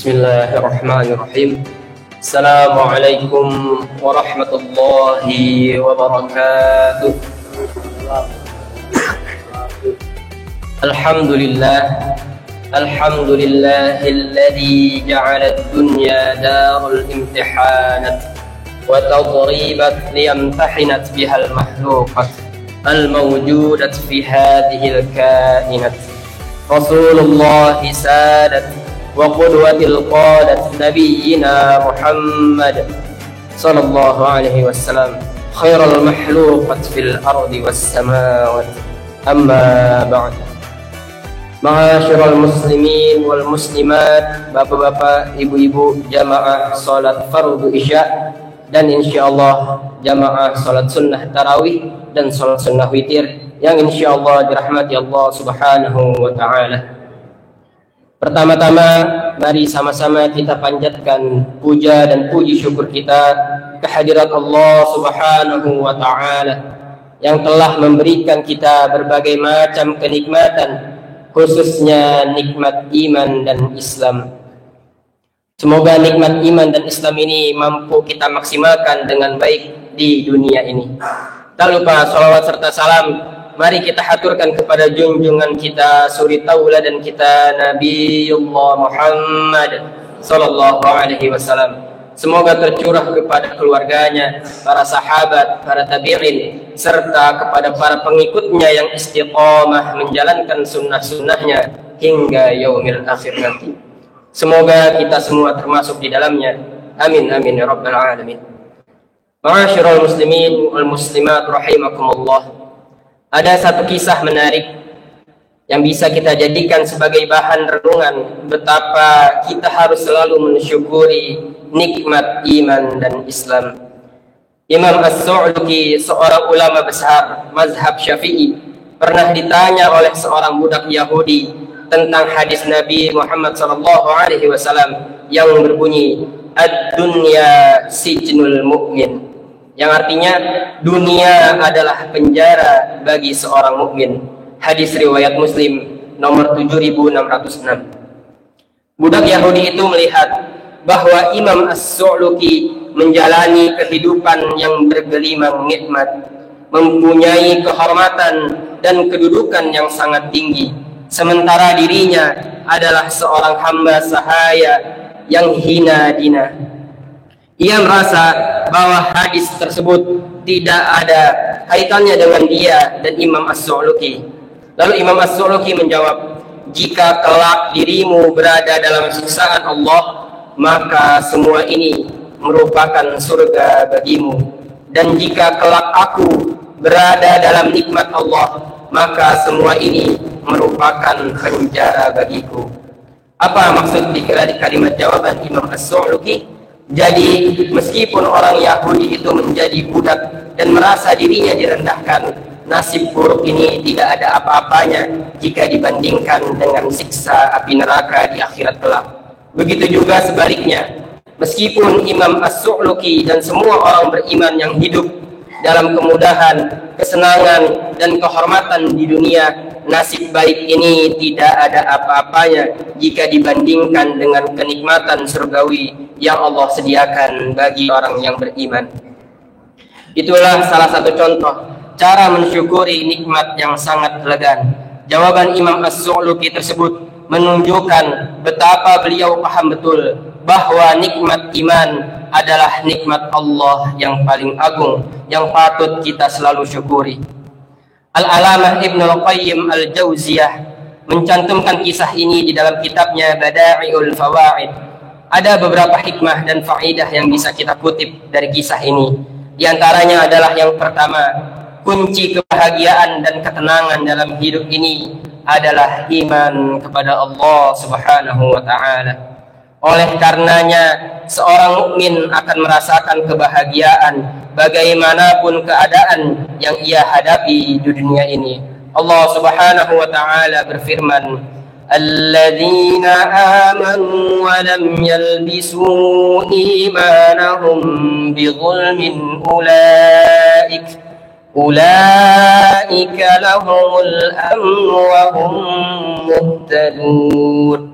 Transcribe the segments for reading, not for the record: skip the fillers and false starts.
Bismillahirrahmanirrahim. Assalamualaikum warahmatullahi wabarakatuh. Alhamdulillahilladzi ja'ala ad-dunya darul imtihanat wa tadribat liyamtahinat bihal makhluqat al-mawjudat fi hadhihi al-kainat. Rasulullah sadat wa qudwatil qadat nabiyyina Muhammad sallallahu alaihi wasallam khairul makhluqat fil ardi was samawati. Amma ba'd. Ma'asyiral muslimin wal muslimat, bapak-bapak, ibu-ibu, jamaah salat fardu isya dan insyaallah jamaah salat sunnah tarawih dan salat sunnah witir yang insyaallah dirahmati Allah Subhanahu wa taala. Pertama-tama mari sama-sama kita panjatkan puja dan puji syukur kita kehadirat Allah Subhanahu wa taala yang telah memberikan kita berbagai macam kenikmatan, khususnya nikmat iman dan Islam. Semoga nikmat iman dan Islam ini mampu kita maksimalkan dengan baik di dunia ini. Tak lupa salawat serta salam mari kita haturkan kepada junjungan kita, suri tauladan kita, Nabiullah Muhammad sallallahu alaihi wasallam. Semoga tercurah kepada keluarganya, para sahabat, para tabi'in, serta kepada para pengikutnya yang istiqamah menjalankan sunnah-sunnahnya hingga yaumil akhir nanti. Semoga kita semua termasuk di dalamnya. Amin amin ya rabbal alamin. Ma'asyiral muslimin wal muslimat rahimakumullah. Ada satu kisah menarik yang bisa kita jadikan sebagai bahan renungan betapa kita harus selalu mensyukuri nikmat iman dan Islam. Imam As-Su'luki, seorang ulama besar mazhab Syafi'i, pernah ditanya oleh seorang budak Yahudi tentang hadis Nabi Muhammad SAW yang berbunyi ad-dunya sijnul mu'min, yang artinya dunia adalah penjara bagi seorang mukmin. Hadis riwayat Muslim nomor 7606. Budak Yahudi itu melihat bahwa Imam As-Su'luki menjalani kehidupan yang bergelimang nikmat, mempunyai kehormatan dan kedudukan yang sangat tinggi, sementara dirinya adalah seorang hamba sahaya yang hina dina. Ia merasa bahwa hadis tersebut tidak ada kaitannya dengan dia dan Imam As-Su'luki. Lalu Imam As-Su'luki menjawab, jika kelak dirimu berada dalam siksaan Allah, maka semua ini merupakan surga bagimu. Dan jika kelak aku berada dalam nikmat Allah, maka semua ini merupakan penjara bagiku. Apa maksud di kalimat jawaban Imam As-Su'luki? Jadi meskipun orang Yahudi itu menjadi budak dan merasa dirinya direndahkan, nasib buruk ini tidak ada apa-apanya jika dibandingkan dengan siksa api neraka di akhirat kelak. Begitu juga sebaliknya, meskipun Imam As-Su'luki dan semua orang beriman yang hidup dalam kemudahan, kesenangan, dan kehormatan di dunia, nasib baik ini tidak ada apa-apanya jika dibandingkan dengan kenikmatan surgawi yang Allah sediakan bagi orang yang beriman. Itulah salah satu contoh cara mensyukuri nikmat yang sangat elegan. Jawaban Imam As-Su'luki tersebut menunjukkan betapa beliau paham betul bahwa nikmat iman adalah nikmat Allah yang paling agung yang patut kita selalu syukuri. Al-Alamah Ibnul Qayyim Al-Jauziyah mencantumkan kisah ini di dalam kitabnya Bada'iul Fawaid. Ada beberapa hikmah dan faidah yang bisa kita kutip dari kisah ini. Di antaranya adalah yang pertama, kunci kebahagiaan dan ketenangan dalam hidup ini adalah iman kepada Allah Subhanahu wa taala. Oleh karenanya, seorang mukmin akan merasakan kebahagiaan bagaimanapun keadaan yang ia hadapi di dunia ini. Allah Subhanahu wa taala berfirman, "Alladzina amanu wa lam yalbisu imanahum bidzulmin ulaika lahumul amnu wa hum muhtadun."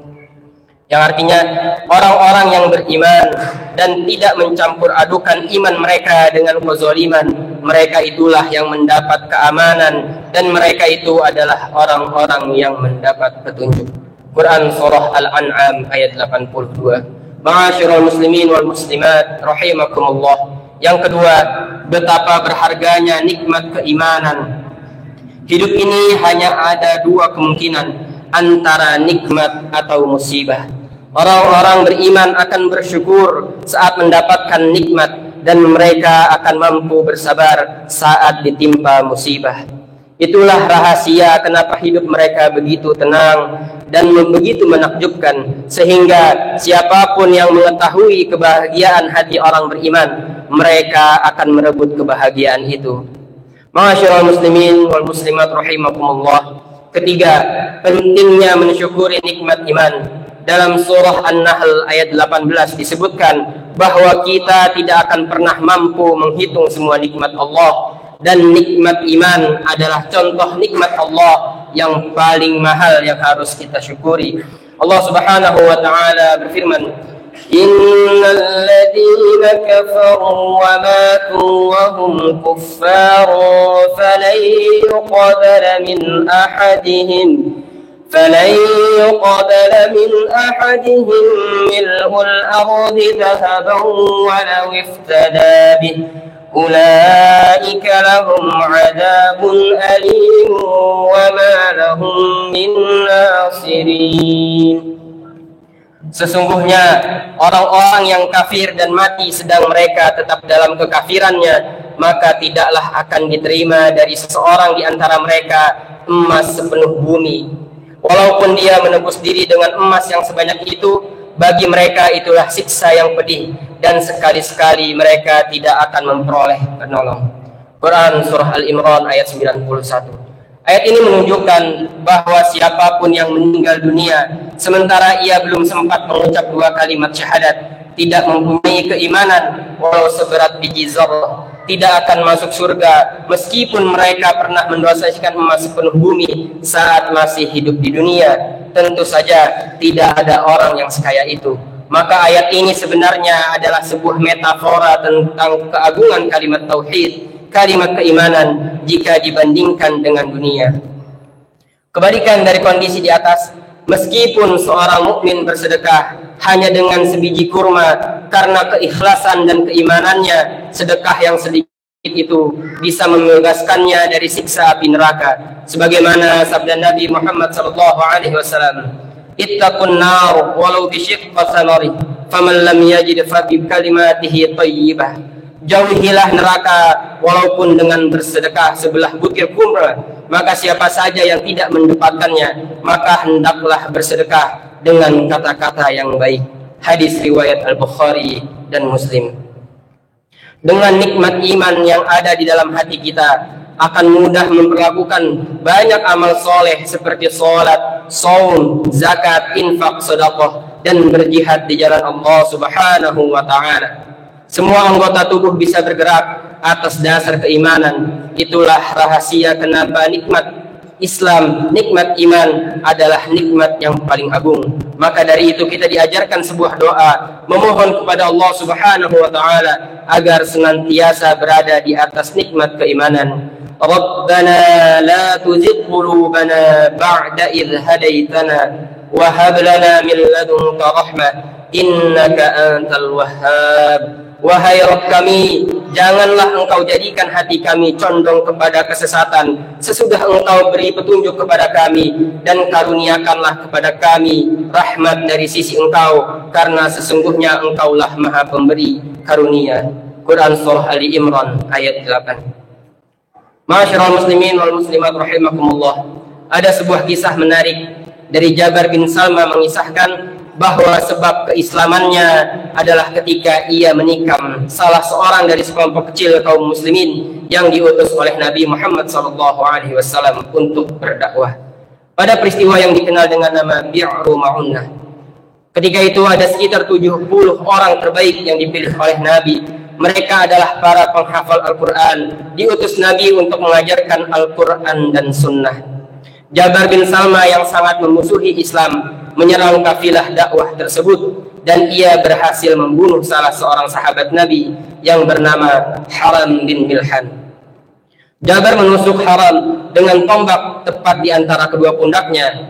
yang artinya orang-orang yang beriman dan tidak mencampur adukan iman mereka dengan kezaliman, mereka itulah yang mendapat keamanan dan mereka itu adalah orang-orang yang mendapat petunjuk. Quran surah Al-An'am ayat 82. Ma'asyiral muslimin wal muslimat rahimakumullah. Yang kedua, betapa berharganya nikmat keimanan. Hidup ini hanya ada dua kemungkinan, antara nikmat atau musibah. Orang-orang beriman akan bersyukur saat mendapatkan nikmat dan mereka akan mampu bersabar saat ditimpa musibah. Itulah rahasia kenapa hidup mereka begitu tenang dan begitu menakjubkan, sehingga siapapun yang mengetahui kebahagiaan hati orang beriman, mereka akan merebut kebahagiaan itu. Ma'asyiral muslimin wal muslimat rahimakumullah. Ketiga, pentingnya mensyukuri nikmat iman. Dalam surah An-Nahl ayat 18 disebutkan bahwa kita tidak akan pernah mampu menghitung semua nikmat Allah, dan nikmat iman adalah contoh nikmat Allah yang paling mahal yang harus kita syukuri. Allah Subhanahu wa taala berfirman, Innal ladzina kafaru wa matu wa hum kuffarun falan yuqbala min ahadihim mil'ul ardi dhahaban walau iftada bih ulaika lahum 'adzabun alim wa ma lahum min nasirin. Sesungguhnya orang-orang yang kafir dan mati sedang mereka tetap dalam kekafirannya, maka tidaklah akan diterima dari seseorang di antara mereka emas sepenuh bumi. Walaupun dia menebus diri dengan emas yang sebanyak itu, bagi mereka itulah siksa yang pedih, dan sekali-sekali mereka tidak akan memperoleh penolong. Quran surah Al-Imran ayat 91. Ayat ini menunjukkan bahwa siapapun yang meninggal dunia sementara ia belum sempat mengucap dua kalimat syahadat, tidak mempunyai keimanan walau seberat biji zarrah, tidak akan masuk surga meskipun mereka pernah mendosiskan emas sepenuh bumi saat masih hidup di dunia. Tentu saja tidak ada orang yang sekaya itu. Maka ayat ini sebenarnya adalah sebuah metafora tentang keagungan kalimat tauhid, kalimat keimanan jika dibandingkan dengan dunia. Kebalikan dari kondisi di atas, meskipun seorang mukmin bersedekah hanya dengan sebiji kurma, karena keikhlasan dan keimanannya, sedekah yang sedikit itu bisa membebaskannya dari siksa api neraka. Sebagaimana sabda Nabi Muhammad SAW, ittaqun nar walau bisyiqqi tamrin faman lam yajid fa bi kalimatihi thayyibah. Jauhilah neraka walaupun dengan bersedekah sebelah butir kurma, maka siapa saja yang tidak mendapatkannya, maka hendaklah bersedekah dengan kata-kata yang baik. Hadis riwayat Al-Bukhari dan Muslim. Dengan nikmat iman yang ada di dalam hati kita, akan mudah memperlakukan banyak amal soleh seperti sholat, saum, zakat, infak, sedekah, dan berjihad di jalan Allah Subhanahu wa taala. Semua anggota tubuh bisa bergerak atas dasar keimanan. Itulah rahasia kenapa nikmat Islam, nikmat iman adalah nikmat yang paling agung. Maka dari itu kita diajarkan sebuah doa, memohon kepada Allah Subhanahu wa taala agar senantiasa berada di atas nikmat keimanan. Rabbana la tuzigh qulubana ba'da idh hadaitana wa hab lana min ladunka rahmah innaka antal wahhab. Wahai Rabb kami, janganlah engkau jadikan hati kami condong kepada kesesatan sesudah engkau beri petunjuk kepada kami, dan karuniakanlah kepada kami rahmat dari sisi engkau, karena sesungguhnya engkaulah maha pemberi karunia. Quran surah Ali Imran ayat 8. Ma'asyiral muslimin wal muslimat rahimakumullah. Ada sebuah kisah menarik dari Jabar bin Salma mengisahkan bahwa sebab keislamannya adalah ketika ia menikam salah seorang dari sekelompok kecil kaum muslimin yang diutus oleh Nabi Muhammad SAW untuk berdakwah. Pada peristiwa yang dikenal dengan nama Bi'ru Ma'unnah, ketika itu ada sekitar 70 orang terbaik yang dipilih oleh Nabi. Mereka adalah para penghafal Al-Quran, diutus Nabi untuk mengajarkan Al-Quran dan Sunnah. Jabar bin Salma yang sangat memusuhi Islam menyerang kafilah dakwah tersebut, dan ia berhasil membunuh salah seorang sahabat Nabi yang bernama Haram bin Milhan. Jabar menusuk Haram dengan tombak tepat di antara kedua pundaknya.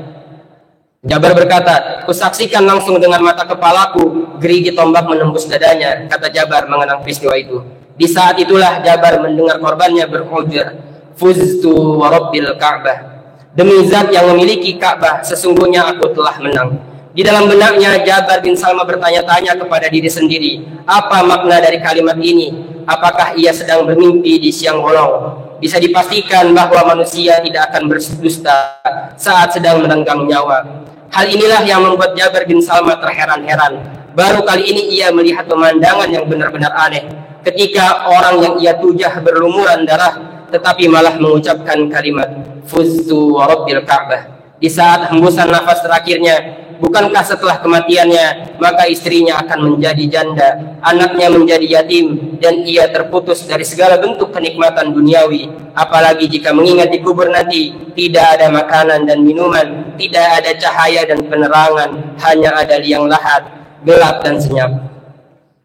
Jabar berkata, "Kusaksikan langsung dengan mata kepalaku gerigi tombak menembus dadanya," kata Jabar mengenang peristiwa itu. Di saat itulah Jabar mendengar korbannya berujar, "Fuztu wa rabbil Ka'bah." Demi zat yang memiliki Ka'bah, sesungguhnya aku telah menang. Di dalam benaknya Jabar bin Salma bertanya-tanya kepada diri sendiri, apa makna dari kalimat ini? Apakah ia sedang bermimpi di siang bolong? Bisa dipastikan bahwa manusia tidak akan berdusta saat sedang merenggang nyawa. Hal inilah yang membuat Jabar bin Salma terheran-heran. Baru kali ini ia melihat pemandangan yang benar-benar aneh, ketika orang yang ia tujah berlumuran darah, tetapi malah mengucapkan kalimat "Fuztu wa rabbil Ka'bah" di saat hembusan nafas terakhirnya. Bukankah setelah kematiannya maka istrinya akan menjadi janda, anaknya menjadi yatim, dan ia terputus dari segala bentuk kenikmatan duniawi? Apalagi jika mengingat di kubur nanti tidak ada makanan dan minuman, tidak ada cahaya dan penerangan, hanya ada liang lahat, gelap dan senyap.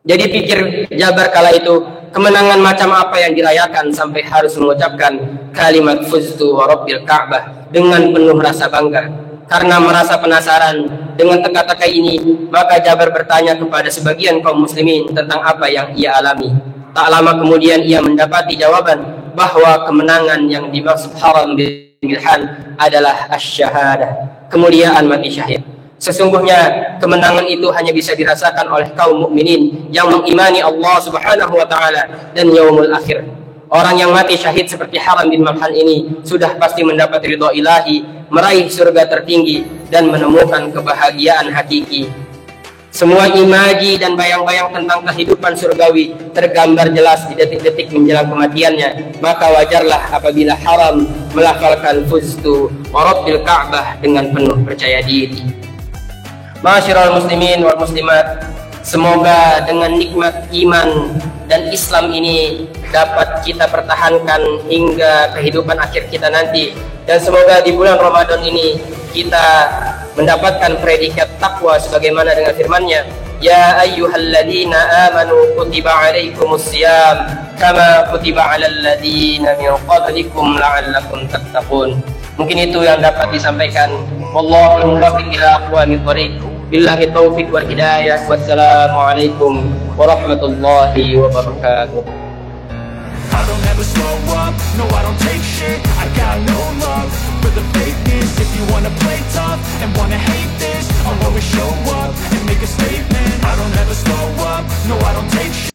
Jadi pikir Jabar kala itu, kemenangan macam apa yang dirayakan sampai harus mengucapkan kalimat "Fuztu wa rabbil Ka'bah" dengan penuh rasa bangga. Karena merasa penasaran dengan teka-teki ini, maka Jabar bertanya kepada sebagian kaum muslimin tentang apa yang ia alami. Tak lama kemudian ia mendapati jawaban bahwa kemenangan yang dimaksud Haram bin Milhan adalah asy-syahadah, kemuliaan mati syahid. Sesungguhnya kemenangan itu hanya bisa dirasakan oleh kaum mukminin yang mengimani Allah Subhanahu wa taala dan yaumul akhir. Orang yang mati syahid seperti Haram bin Milhan ini sudah pasti mendapat ridha ilahi, meraih surga tertinggi, dan menemukan kebahagiaan hakiki. Semua imaji dan bayang-bayang tentang kehidupan surgawi tergambar jelas di detik-detik menjelang kematiannya. Maka wajarlah apabila Haram melafalkan "Fuztu wa rabbil Ka'bah" dengan penuh percaya diri. Ma'asyiral muslimin wal muslimat, semoga dengan nikmat iman dan Islam ini dapat kita pertahankan hingga kehidupan akhir kita nanti, dan semoga di bulan Ramadan ini kita mendapatkan predikat takwa sebagaimana dengan firman-Nya, "Ya ayyuhalladzina amanu kutiba alaikumusiyam kama kutiba alal ladzina min qablikum la'allakum tattaqun." Mungkin itu yang dapat disampaikan. Wallahu muwaffiq ila aqwamit thoriq. Billahi taufiq wal hidayah. Wassalamualaikum warahmatullahi wabarakatuh. I don't ever slow up, no I don't take shit. I got no love for the fakeness. If you wanna play tough and wanna hate this, I'll always show